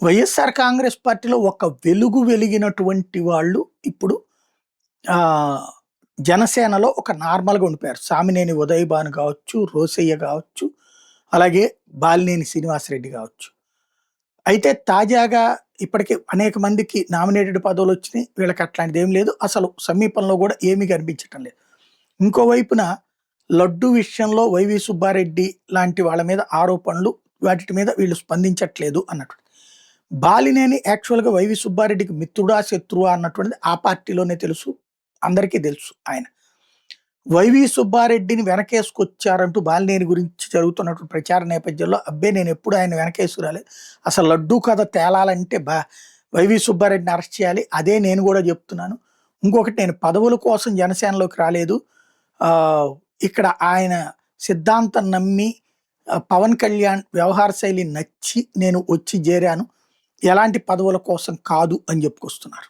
వైఎస్ఆర్ కాంగ్రెస్ పార్టీలో ఒక వెలుగు వెలిగినటువంటి వాళ్ళు ఇప్పుడు ఆహ్, జనసేనలో ఒక నార్మల్‌గా ఉండిపోయారు. సామినేని ఉదయభాను కావచ్చు, రోసయ్య కావచ్చు, అలాగే బాలినేని శ్రీనివాసరెడ్డి కావచ్చు. అయితే తాజాగా ఇప్పటికే అనేక మందికి నామినేటెడ్ పదవులొచ్చినాయి. వీళ్ళకి అట్లాంటిదేం లేదు. అసలు సమీపంలో గూడా ఏమీ కనిపించటం లేదు. ఇంకోవైపున లడ్డు విషయంలో వైవి సుబ్బారెడ్డి లాంటి వాళ్ళ మీద ఆరోపణలు, వాటిటి మీద వీళ్ళు స్పందించట్లేదు అన్నట్టు. బాలినేని యాక్చువల్‌గా వైవి సుబ్బారెడ్డికి మిత్రుడా? శత్రువా? అన్నటువంటిది ఆ పార్టీలోనే తెలుసు. అందరికీ తెలుసు ఆయన. వైవి సుబ్బారెడ్డిని వెనకేసుకొచ్చారంటూ బాలినేని గురించి జరుగుతున్నటువంటి ప్రచార నేపథ్యంలో అబ్బే! నేనెప్పుడు ఆయన వెనకేసుకు రాలేదు. అసలు లడ్డూ కథ తేలాలంటే వైవి సుబ్బారెడ్డిని అరెస్ట్ చేయాలి. అదే నేను గూడా జెప్తున్నాను. ఇంకొకటి నేను పదవుల కోసం జనసేనలోకి రాలేదు. ఆహ్, ఇక్కడ ఆయన సిద్ధాంతం నమ్మి పవన్ కళ్యాణ్ వ్యవహార శైలి నచ్చి నేను వచ్చి జేరాను. ఎలాంటి పదవుల కోసం కాదు అని చెప్పుకొస్తున్నారు.